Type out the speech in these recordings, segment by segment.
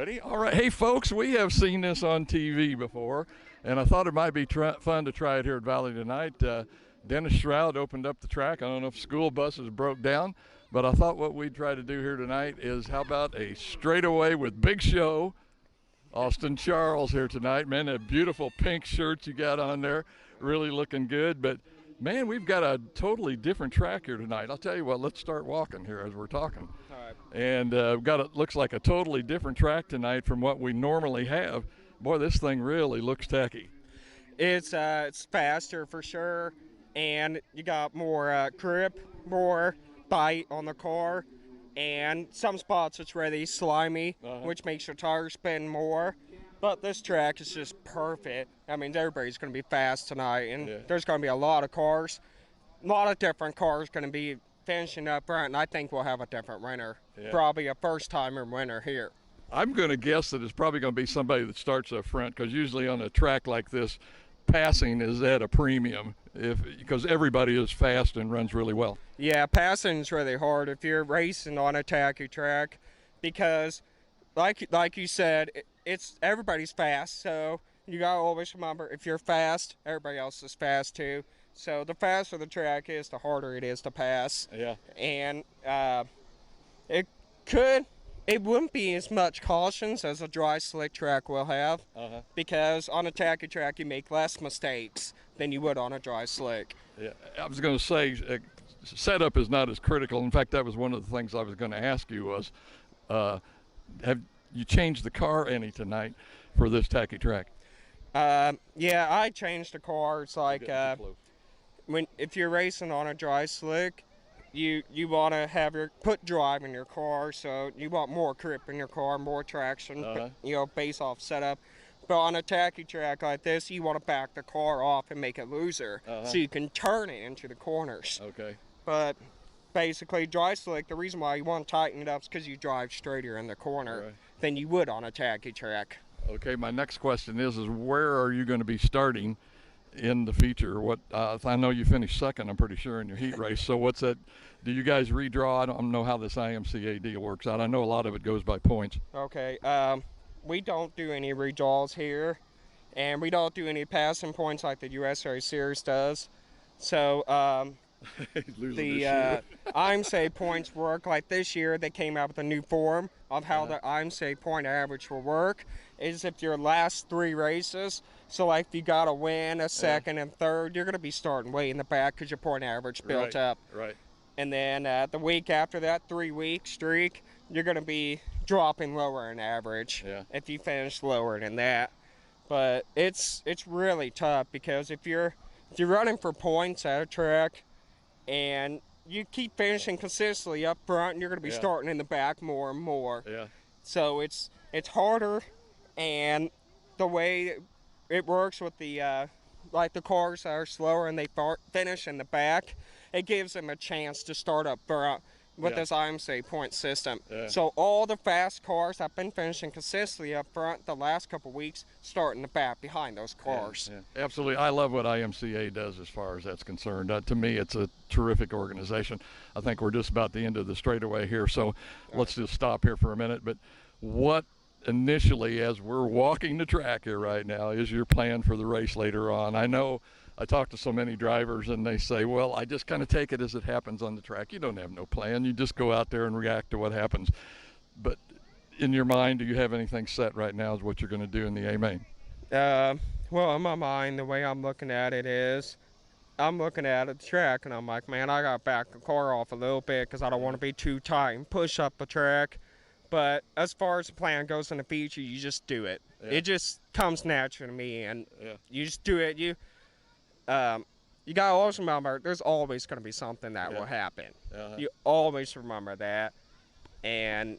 Ready? All right. Hey, folks, we have seen this on TV before, and I thought it might be fun to try it here at Valley tonight. Dennis Shroud opened up the track. I don't know if school buses broke down, but I thought what we'd try to do here tonight is how about a straightaway with Big Show, Austin Charles here tonight. Man, that beautiful pink shirt you got on there, really looking good. But, man, we've got a totally different track here tonight. I'll tell you what, let's start walking here as we're talking. All right. And looks like a totally different track tonight from what we normally have. Boy, this thing really looks tacky. It's faster for sure, and you got more grip, more bite on the car, and some spots it's really slimy, which makes your tires spin more. But this track is just perfect. I mean, everybody's going to be fast tonight, and there's going to be a lot of cars, a lot of different cars going to be finishing up front, and I think we'll have a different winner, probably a first-timer winner here. I'm going to guess that it's probably going to be somebody that starts up front, because usually on a track like this, passing is at a premium because everybody is fast and runs really well. Yeah, passing is really hard if you're racing on a tacky track because, like you said, it's everybody's fast, so you got to always remember if you're fast, everybody else is fast too. So the faster the track is, the harder it is to pass. Yeah. And it wouldn't be as much cautions as a dry slick track will have because on a tacky track you make less mistakes than you would on a dry slick. Yeah, I was going to say setup is not as critical. In fact, that was one of the things I was going to ask you was have you changed the car any tonight for this tacky track? Yeah, I changed the car. It's like if you're racing on a dry slick, you want to have put drive in your car, so you want more grip in your car, more traction, base off setup. But on a tacky track like this, you want to back the car off and make it looser, so you can turn it into the corners. Okay. But basically, dry slick, the reason why you want to tighten it up is because you drive straighter in the corner than you would on a tacky track. Okay, my next question is where are you going to be starting in the feature? What I know you finished second, I'm pretty sure, in your heat race. So what's that? Do you guys redraw? I don't know how this IMCA deal works out. I know a lot of it goes by points. Okay. We don't do any redraws here, and we don't do any passing points like the USA Series does. So the IMCA points work like this year. They came out with a new form of how the IMCA point average will work. Is if your last 3 races, so like if you got a win, a second, and third, you're going to be starting way in the back because your point average built up. Right. And then the week after that 3-week streak, you're going to be dropping lower in average if you finish lower than that. But it's really tough because if you're running for points at a track and you keep finishing consistently up front, you're going to be starting in the back more and more. Yeah. So it's harder, and the way it works with the like the cars that are slower and they finish in the back, it gives them a chance to start up front with this IMCA point system. Yeah. So all the fast cars have been finishing consistently up front the last couple weeks, start in the back behind those cars. Yeah. Absolutely. I love what IMCA does as far as that's concerned. To me, it's a terrific organization. I think we're just about the end of the straightaway here, so let's just stop here for a minute. But what initially, as we're walking the track here right now, is your plan for the race later on? I know I talk to so many drivers and they say, well, I just kind of take it as it happens on the track. You don't have no plan. You just go out there and react to what happens. But in your mind, do you have anything set right now as what you're going to do in the A-Main? Well, in my mind, the way I'm looking at it is I'm looking at the track and I'm like, man, I got to back the car off a little bit because I don't want to be too tight and push up the track. But as far as the plan goes in the feature, you just do it. It just comes natural to me, and you just do it. You gotta always remember there's always going to be something that will happen. You always remember that, and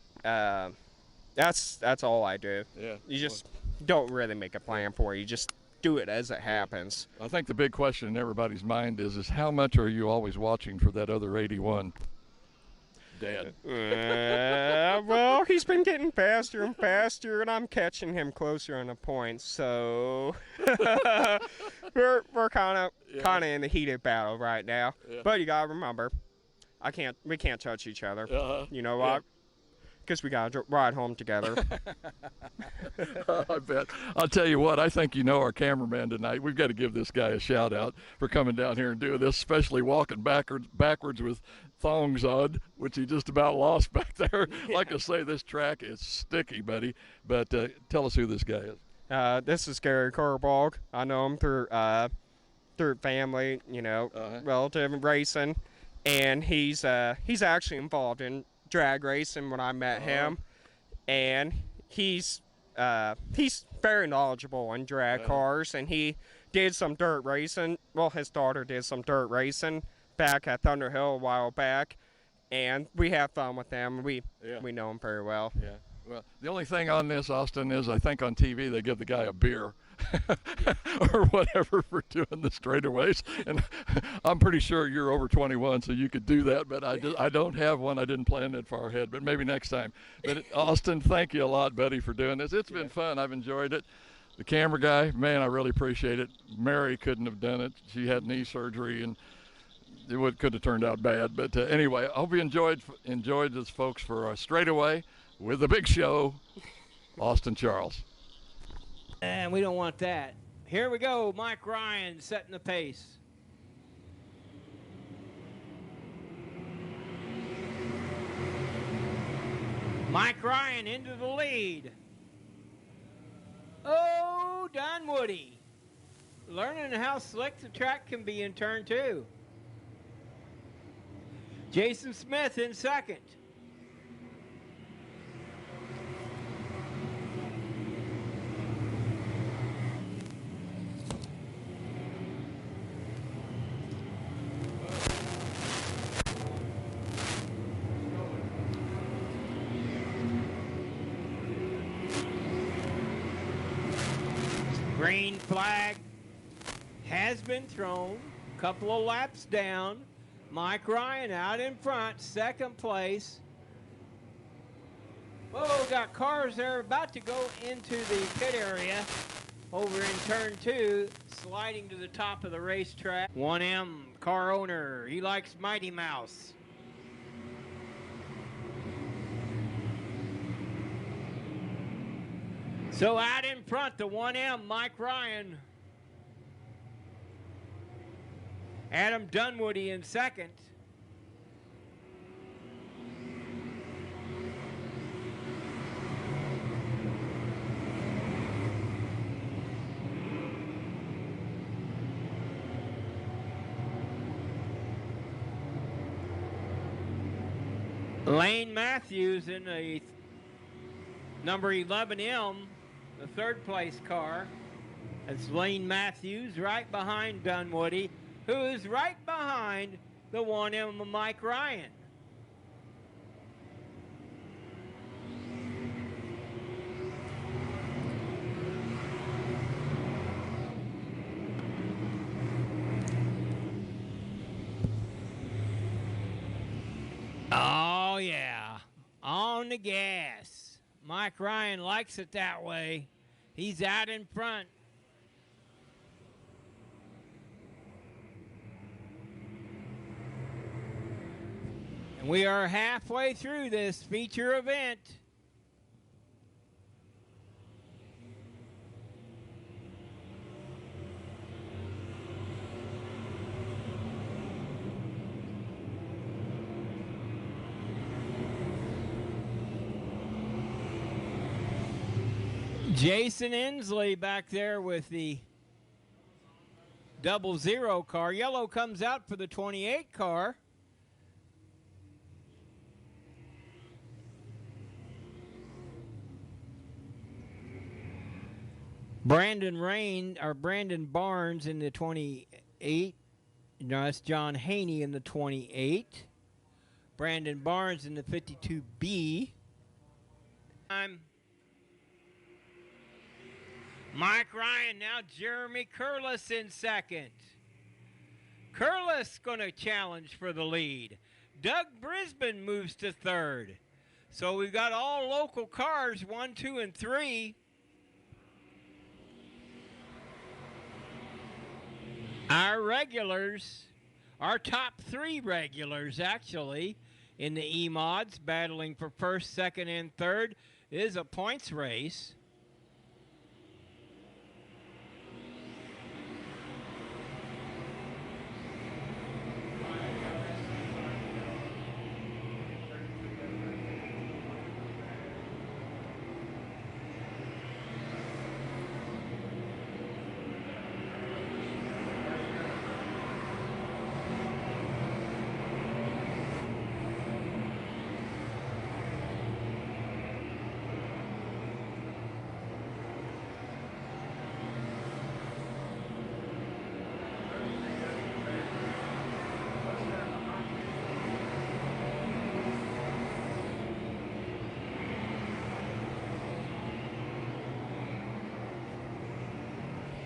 that's all I do. You just don't really make a plan for it. You just do it as it happens. I think the big question in everybody's mind is how much are you always watching for that other 81? Dad. Well, he's been getting faster and faster, and I'm catching him closer on the points. So we're kind of in the heated battle right now. But you gotta remember, we can't touch each other. You know what? because we got to ride home together. I bet. I'll tell you what, I think you know our cameraman tonight. We've got to give this guy a shout out for coming down here and doing this, especially walking backwards with thongs on, which he just about lost back there. Like I say, this track is sticky, buddy. But tell us who this guy is. This is Gary Kerbog. I know him through family, relative racing, and he's actually involved in drag racing when I met him, and he's very knowledgeable in drag cars, and he did some dirt racing. Well, his daughter did some dirt racing back at Thunderhill a while back, and we have fun with them. We know him very well. Yeah. Well, the only thing on this, Austin, is I think on TV they give the guy a beer or whatever for doing the straightaways. And I'm pretty sure you're over 21, so you could do that. But I don't have one. I didn't plan that far ahead, but maybe next time. But Austin, thank you a lot, buddy, for doing this. It's been fun. I've enjoyed it. The camera guy, man, I really appreciate it. Mary couldn't have done it. She had knee surgery, and it could have turned out bad. But anyway, I hope you enjoyed this, folks, for our straightaway with the big show, Austin Charles. And we don't want that. Here we go, Mike Ryan setting the pace. Mike Ryan into the lead. Oh, Dunwoody. Learning how slick the track can be in turn 2. Jason Smith in second. Green flag has been thrown. Couple of laps down. Mike Ryan out in front, second place. Whoa, got cars there about to go into the pit area over in turn 2, sliding to the top of the racetrack. 1M car owner, he likes Mighty Mouse. So out in front, the 1M, Mike Ryan. Adam Dunwoody in second. Lane Matthews in the number 11M, the third place car. It's Lane Matthews right behind Dunwoody, who is right behind the 1M of Mike Ryan. Oh yeah, on the gas. Mike Ryan likes it that way. He's out in front. And we are halfway through this feature event. Jason Inslee back there with the 00 car. Yellow comes out for the 28 car. Brandon Barnes in the 28. No, that's John Haney in the 28. Brandon Barnes in the 52B. Mike Ryan, now Jeremy Curlis in second. Curlis going to challenge for the lead. Doug Brisbane moves to third. So we've got all local cars, 1, 2, and 3. Our regulars, our top 3 regulars actually, in the E-Mods, battling for first, second, and third. It is a points race.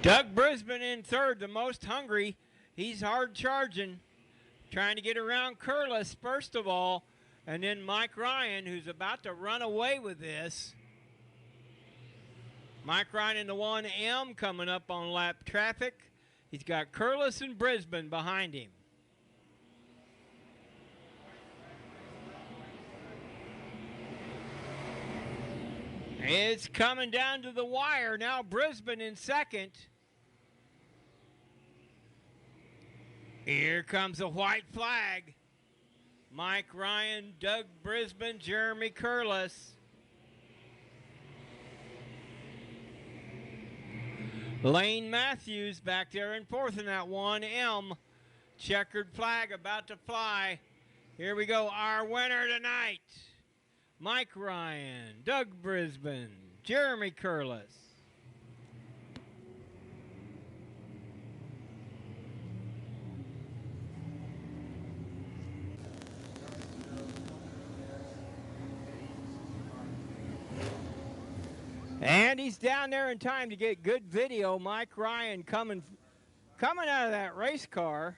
Doug Brisbane in third, the most hungry. He's hard charging, trying to get around Curlis first of all, and then Mike Ryan, who's about to run away with this. Mike Ryan in the 1M coming up on lap traffic. He's got Curlis and Brisbane behind him. It's coming down to the wire now. Brisbane in second. Here comes a white flag. Mike Ryan, Doug Brisbane, Jeremy Curlis. Lane Matthews back there in fourth in that 1M. Checkered flag about to fly. Here we go, our winner tonight. Mike Ryan, Doug Brisbane, Jeremy Curlis. And he's down there in time to get good video. Mike Ryan coming out of that race car.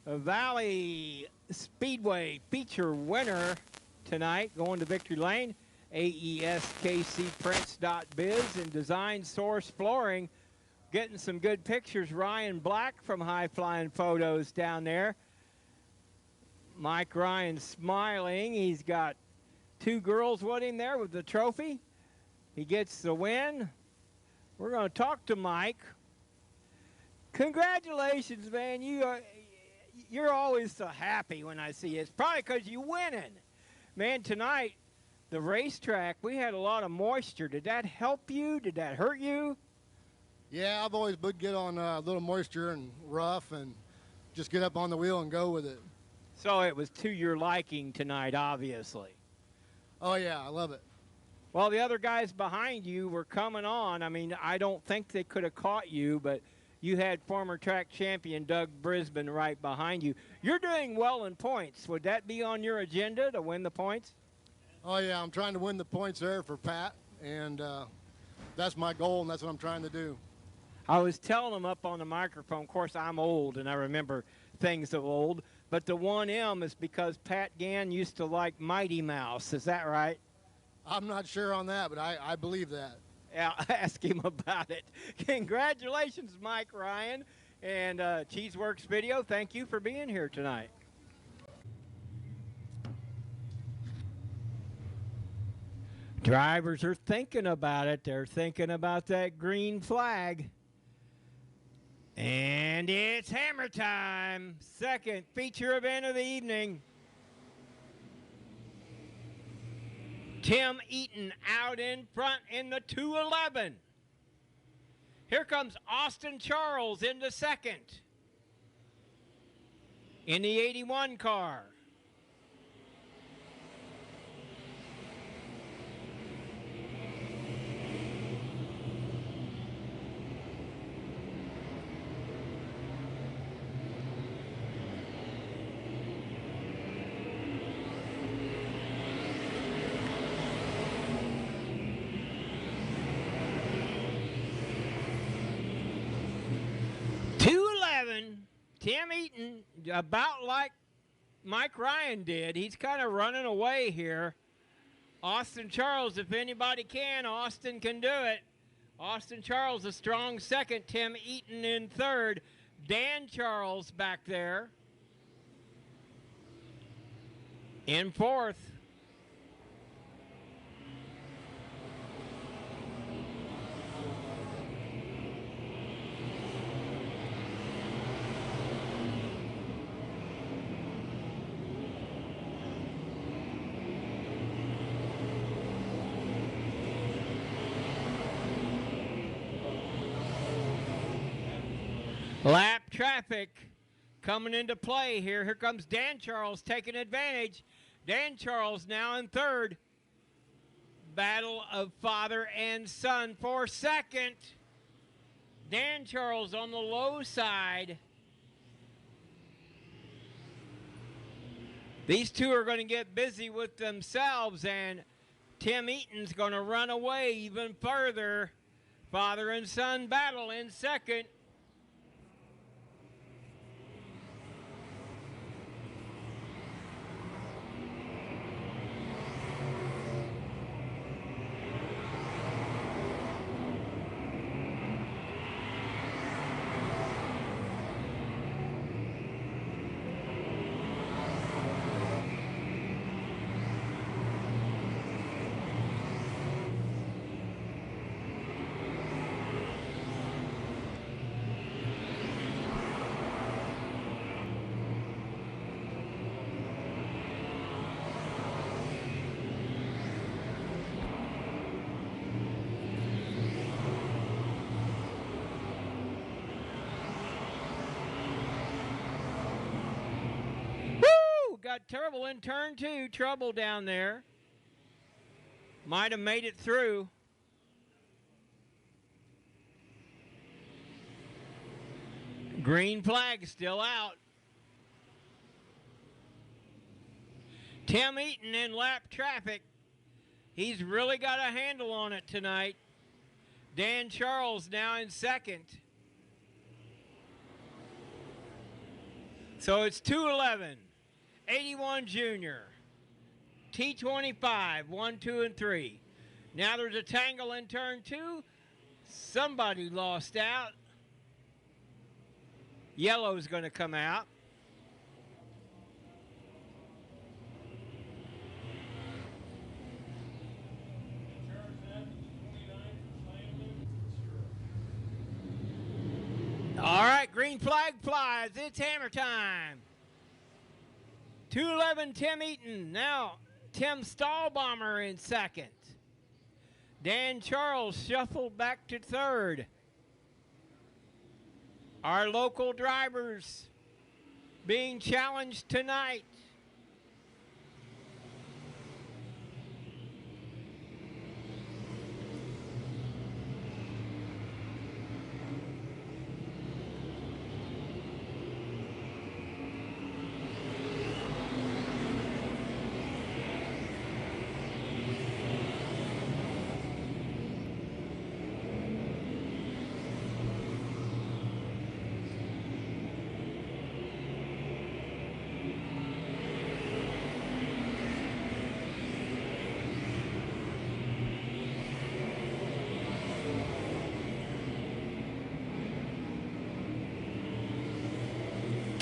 A Valley Speedway feature winner tonight, going to Victory Lane. AESKCPrints.biz and Design Source Flooring. Getting some good pictures. Ryan Black from High Flying Photos down there. Mike Ryan smiling. He's got two girls with him there with the trophy. He gets the win. We're going to talk to Mike. Congratulations, man. You're always so happy when I see you. It's probably because you're winning. Man, tonight, the racetrack, we had a lot of moisture. Did that help you? Did that hurt you? Yeah, I've always been good on a little moisture and rough and just get up on the wheel and go with it. So it was to your liking tonight, obviously. Oh, yeah, I love it. Well, the other guys behind you were coming on. I mean, I don't think they could have caught you, but you had former track champion Doug Brisbane right behind you. You're doing well in points. Would that be on your agenda to win the points? Oh, yeah, I'm trying to win the points there for Pat, and that's my goal, and that's what I'm trying to do. I was telling him up on the microphone, of course, I'm old, and I remember things of old, but the 1M is because Pat Gann used to like Mighty Mouse. Is that right? I'm not sure on that, but I believe that. Yeah, ask him about it. Congratulations, Mike Ryan and Cheeseworks Video. Thank you for being here tonight. Drivers are thinking about it. They're thinking about that green flag. And it's hammer time. Second feature event of the evening. Tim Eaton out in front in the 211. Here comes Austin Charles into second in the 81 car. Tim Eaton, about like Mike Ryan did. He's kind of running away here. Austin Charles, if anybody can, Austin can do it. Austin Charles, a strong second. Tim Eaton in third. Dan Charles back there. In fourth. Lap traffic coming into play here. Here comes Dan Charles taking advantage. Dan Charles now in third. Battle of father and son for second. Dan Charles on the low side. These two are going to get busy with themselves, and Tim Eaton's going to run away even further. Father and son battle in second. Got trouble in turn two. Trouble down there. Might have made it through. Green flag still out. Tim Eaton in lap traffic. He's really got a handle on it tonight. Dan Charles now in second. So it's 2:11. 81 Junior, T25, 1, 2, and 3. Now there's a tangle in turn two. Somebody lost out. Yellow's going to come out. All right, green flag flies. It's hammer time. 2:11 Tim Eaton. Now Tim Stahlbomber in second. Dan Charles shuffled back to third. Our local drivers being challenged tonight.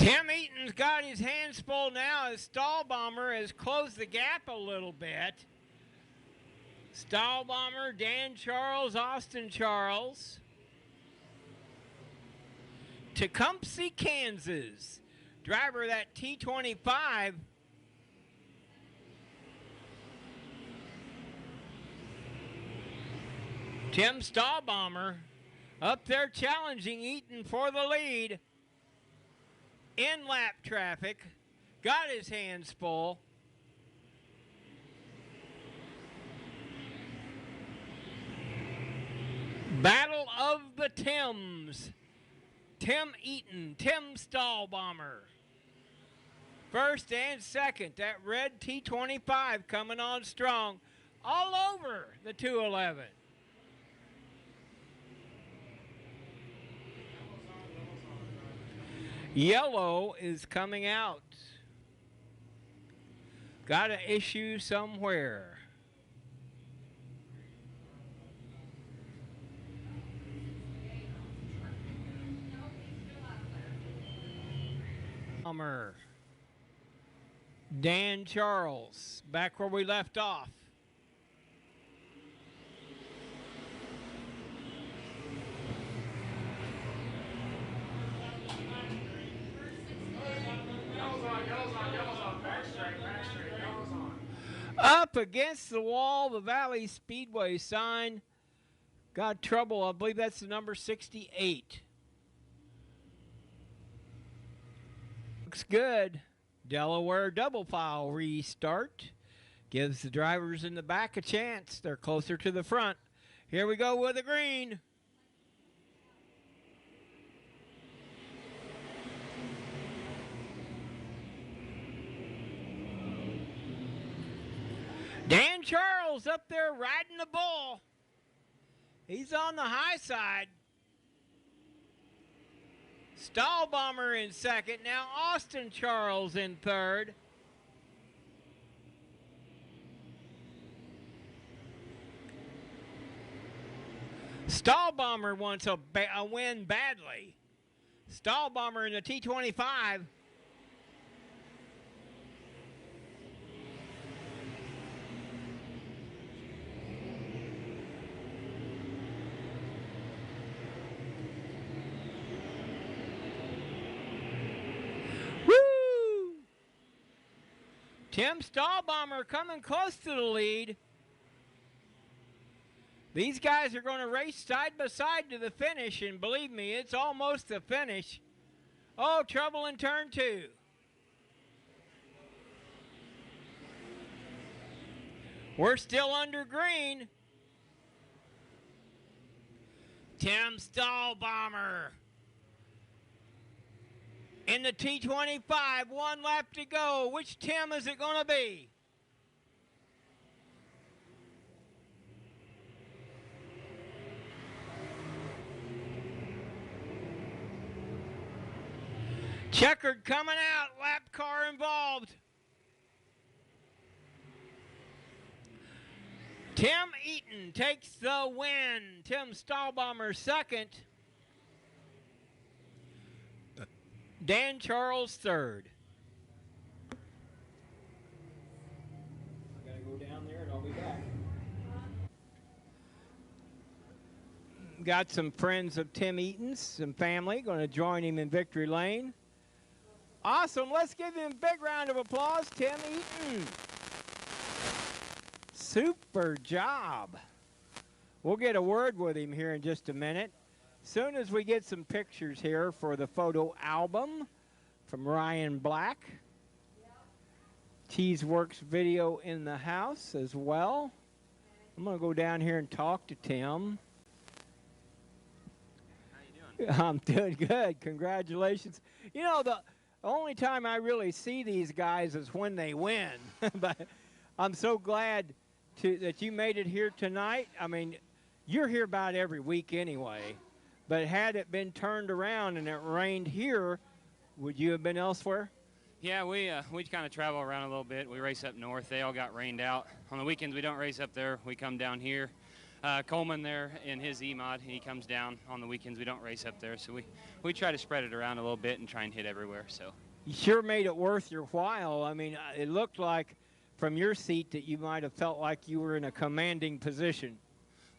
Tim Eaton's got his hands full now as Stahlbomber has closed the gap a little bit. Stahlbomber, Dan Charles, Austin Charles. Tecumseh, Kansas. Driver of that T25. Tim Stahlbomber up there challenging Eaton for the lead. In lap traffic, got his hands full. Battle of the Tims. Tim Eaton, Tim Stahlbomber. First and second, that red T25 coming on strong all over the 211. Yellow is coming out. Got an issue somewhere. Dan Charles, back where we left off. Up against the wall, the Valley Speedway sign. Got trouble. I believe that's the number 68. Looks good. Delaware double file restart. Gives the drivers in the back a chance. They're closer to the front. Here we go with the green. Dan Charles up there riding the bull. He's on the high side. Stahlbomber in second. Now Austin Charles in third. Stahlbomber wants a win badly. Stahlbomber in the T25. Tim Stahlbomber coming close to the lead. These guys are going to race side by side to the finish, and believe me, it's almost the finish. Oh, trouble in turn 2. We're still under green. Tim Stahlbomber in the T25, 1 lap to go. Which Tim is it going to be? Checkered coming out, lap car involved. Tim Eaton takes the win. Tim Stahlbomber second. Dan Charles third. I gotta go down there and I'll be back. Got some friends of Tim Eaton's, some family, going to join him in victory lane. Awesome. Let's give him a big round of applause, Tim Eaton. Super job. We'll get a word with him here in just a minute. Soon as we get some pictures here for the photo album from Ryan Black. Cheeseworks video in the house as well. I'm going to go down here and talk to Tim. How you doing? I'm doing good. Congratulations. You know, the only time I really see these guys is when they win. But I'm so glad that you made it here tonight. I mean, you're here about every week anyway. But had it been turned around and it rained here, would you have been elsewhere? Yeah, we kind of travel around a little bit. We race up north. They all got rained out. On the weekends, we don't race up there. We come down here. Coleman there in his E-Mod, he comes down on the weekends. We don't race up there. So we try to spread it around a little bit and try and hit everywhere. So you sure made it worth your while. I mean, it looked like from your seat that you might have felt like you were in a commanding position.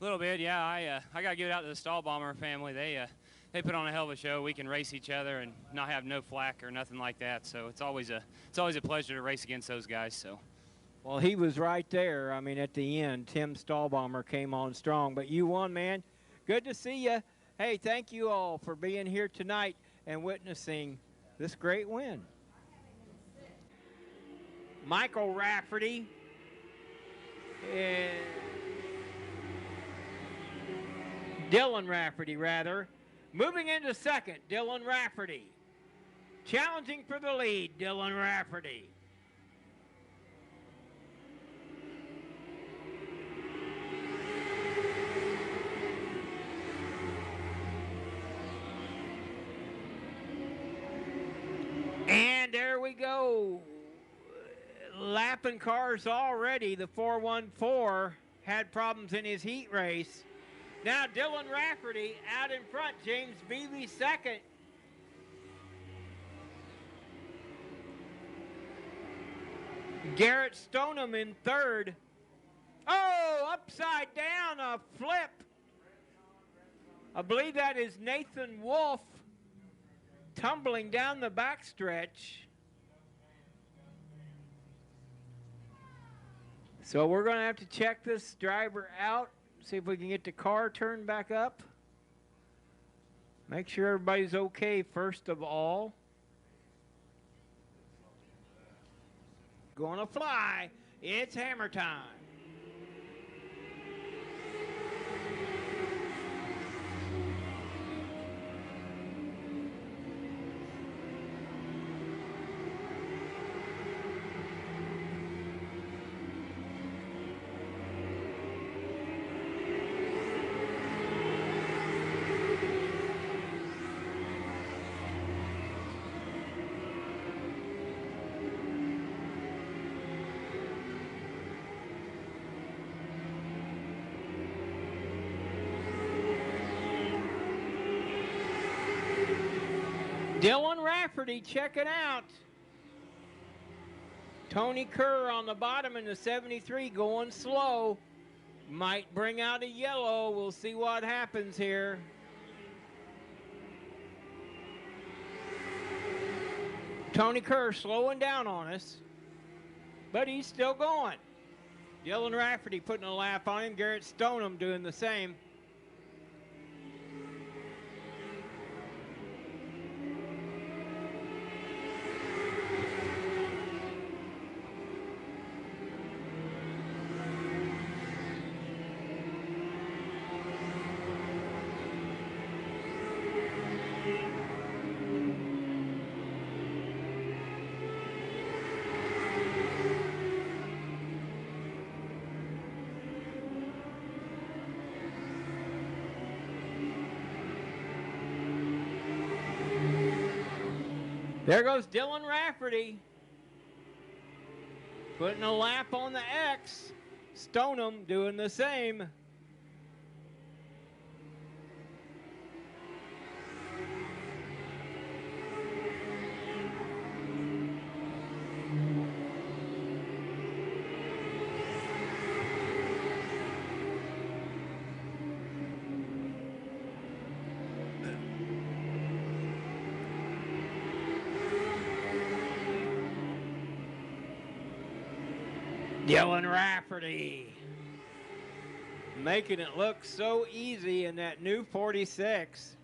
A little bit, yeah. I got to give it out to the Stahlbomber family. They put on a hell of a show. We can race each other and not have no flack or nothing like that. So it's always a pleasure to race against those guys. So, well, he was right there. I mean, at the end, Tim Stahlbomber came on strong. But you won, man. Good to see you. Hey, thank you all for being here tonight and witnessing this great win. Michael Rafferty. Dylan Rafferty, rather. Moving into second, Dylan Rafferty. Challenging for the lead, Dylan Rafferty. And there we go. Lapping cars already. The 414 had problems in his heat race. Now Dylan Rafferty out in front. James Beebe second. Garrett Stoneham in third. Oh, upside down, a flip. I believe that is Nathan Wolf tumbling down the backstretch. So we're going to have to check this driver out, see if we can get the car turned back up. Make sure everybody's okay first of all. Gonna fly. It's hammer time. Dylan Rafferty, check it out. Tony Kerr on the bottom in the 73 going slow. Might bring out a yellow. We'll see what happens here. Tony Kerr slowing down on us, but he's still going. Dylan Rafferty putting a lap on him. Garrett Stoneham doing the same. There goes Dylan Rafferty, putting a lap on the X. Stoneham doing the same. Dylan Rafferty making it look so easy in that new 46.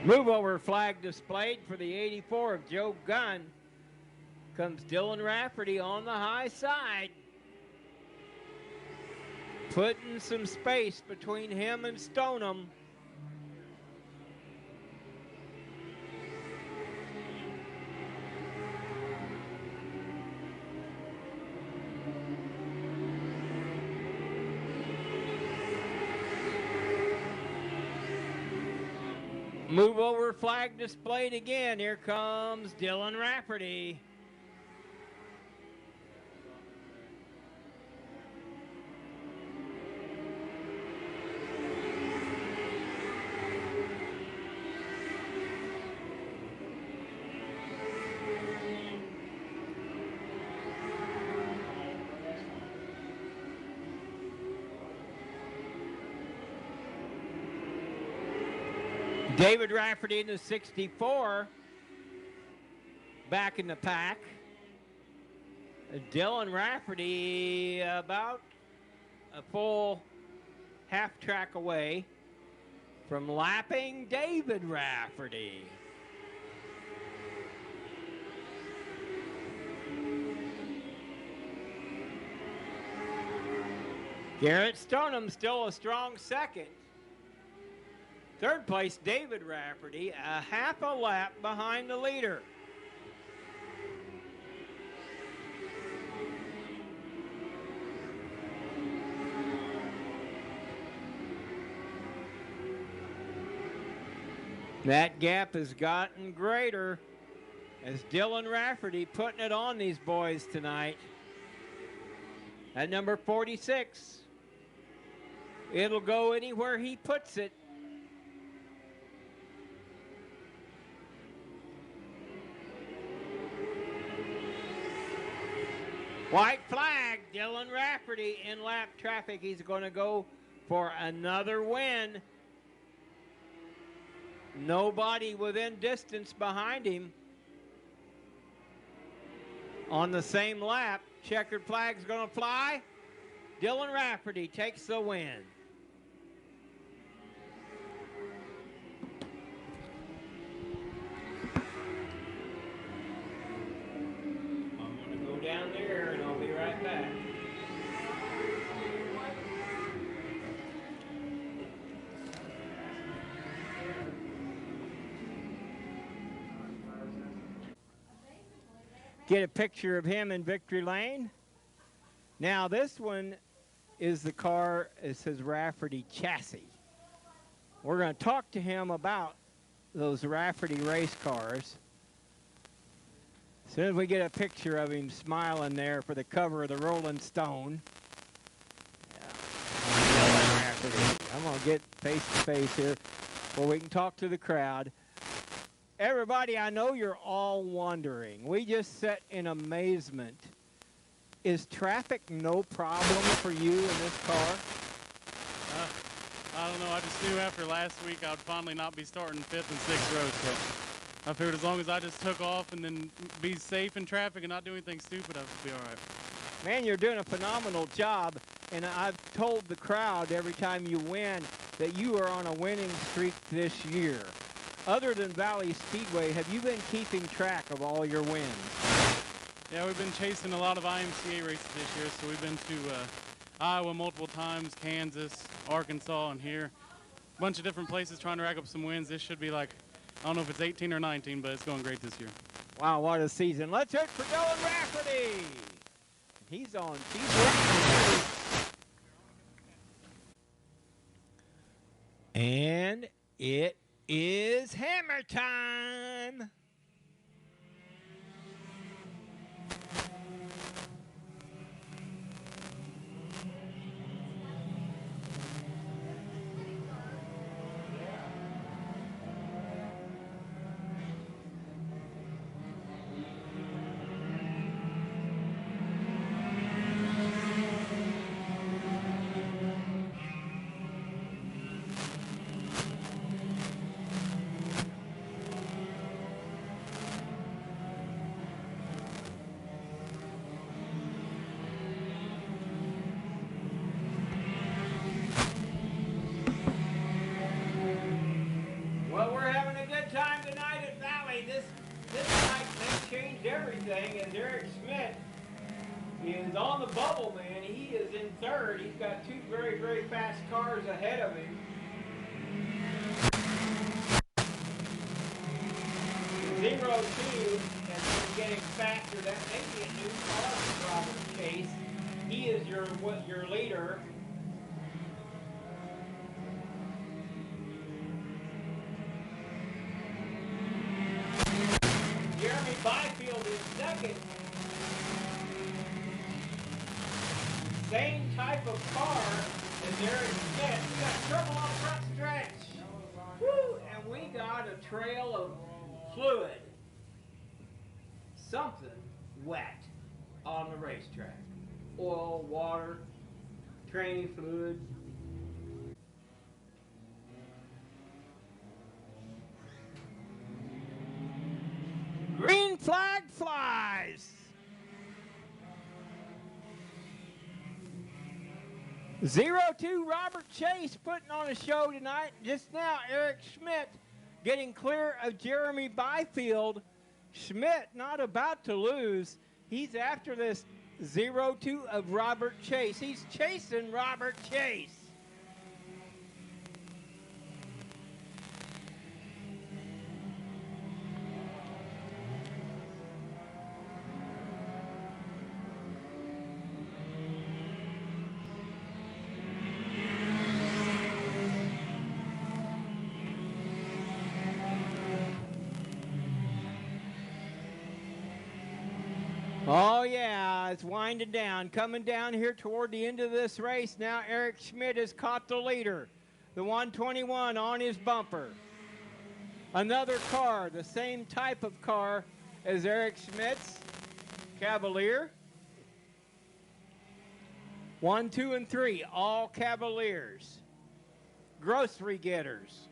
Move over flag displayed for the 84 of Joe Gunn. Comes Dylan Rafferty on the high side, putting some space between him and Stoneham. Move over flag displayed again. Here comes Dylan Rafferty. David Rafferty in the 64, back in the pack. Dylan Rafferty about a full half track away from lapping David Rafferty. Garrett Stoneham still a strong second. Third place, David Rafferty, a half a lap behind the leader. That gap has gotten greater. as Dylan Rafferty putting it on these boys tonight. At number 46, it'll go anywhere he puts it. White flag, Dylan Rafferty in lap traffic. He's going to go for another win. Nobody within distance behind him. On the same lap, checkered flag's going to fly. Dylan Rafferty takes the win. I'm going to go down there and I'll be right back. Get a picture of him in victory lane. Now this one is the car, it says Rafferty chassis. We're going to talk to him about those Rafferty race cars. As soon as we get a picture of him smiling there for the cover of the Rolling Stone. Yeah. I'm going to get face to face here where we can talk to the crowd. Everybody, I know you're all wondering. We just sat in amazement. Is traffic no problem for you in this car? I don't know. I just knew after last week I would finally not be starting 5th and 6th rows. So I figured as long as I just took off and then be safe in traffic and not do anything stupid, I would be all right. Man, you're doing a phenomenal job. And I've told the crowd every time you win that you are on a winning streak this year. Other than Valley Speedway, have you been keeping track of all your wins? Yeah, we've been chasing a lot of IMCA races this year, so we've been to Iowa multiple times, Kansas, Arkansas, and here. A bunch of different places trying to rack up some wins. This should be like, I don't know if it's 18 or 19, but it's going great this year. Wow, what a season. Let's hear it for Dylan Rafferty. He's on TV. And it is hammer time. Well, we're having a good time tonight at Valley. This night they changed everything, and Derek Schmidt is on the bubble, man. He is in third. He's got two very, very fast cars ahead of him. 0-2 has been getting faster. That may be a new car for Robert Chase. He is your leader. Jeremy Byfield is second. Same type of car as Derek Smith. We got trouble on front stretch. Woo! And we got a trail of fluid. Something wet on the racetrack. Oil, water, training fluid. Green flag flies. 0-2 Robert Chase putting on a show tonight. Just now, Eric Schmidt getting clear of Jeremy Byfield. Schmidt not about to lose. He's after this 0-2 of Robert Chase. He's chasing Robert Chase. Oh, yeah, it's winding down. Coming down here toward the end of this race. Now Eric Schmidt has caught the leader. The 121 on his bumper. Another car, the same type of car as Eric Schmidt's Cavalier. 1, 2, and 3, all Cavaliers. Grocery getters.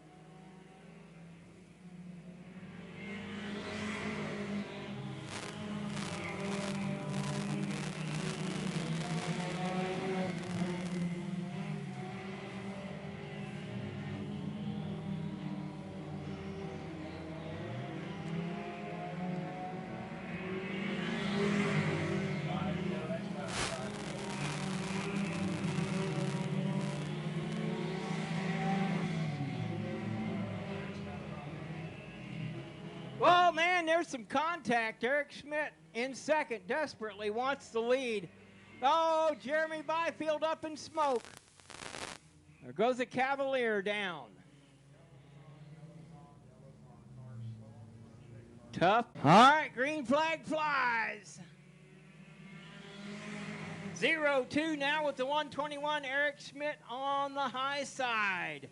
Oh, man, there's some contact. Eric Schmidt in second, desperately wants the lead. Oh, Jeremy Byfield up in smoke. There goes the Cavalier down. Tough. All right, green flag flies. 0-2 now with the 121. Eric Schmidt on the high side.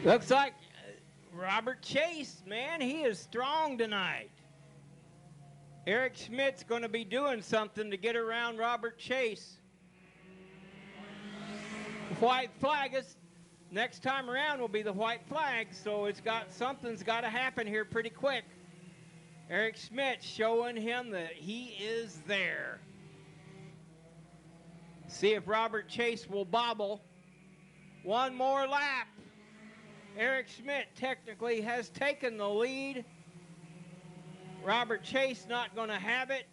Looks like Robert Chase, man, he is strong tonight. Eric Schmidt's going to be doing something to get around Robert Chase. White flag is next time around will be the white flag, so something's got to happen here pretty quick. Eric Schmidt showing him that he is there. See if Robert Chase will bobble. One more lap. Eric Schmidt technically has taken the lead. Robert Chase not going to have it.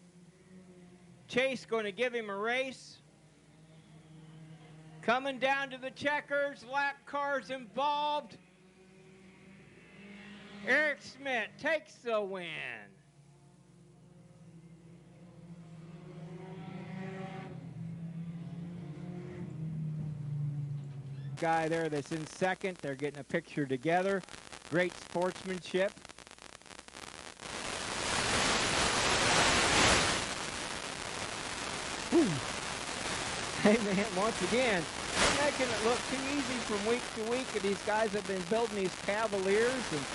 Chase going to give him a race. Coming down to the checkers, lap cars involved. Eric Schmidt takes the win. Guy there that's in second, they're getting a picture together. Great sportsmanship. Whew. Hey man, once again, they're making it look too easy from week to week, and these guys have been building these Cavaliers, and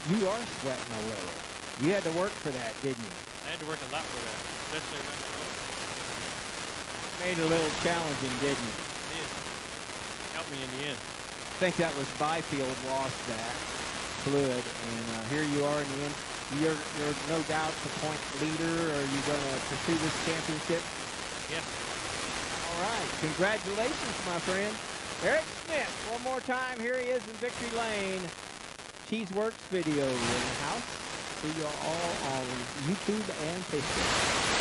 you are sweating a little. You had to work for that, didn't you? I had to work a lot for that, especially around the road. Made it a little challenging, didn't you? Helped me in the end. I think that was Byfield lost that fluid, and here you are in the end. You're no doubt the point leader. Are you going to pursue this championship? Yeah. All right. Congratulations, my friend. Eric Smith, one more time. Here he is in Victory Lane. Cheeseworks video in the house. See you all on YouTube and Facebook.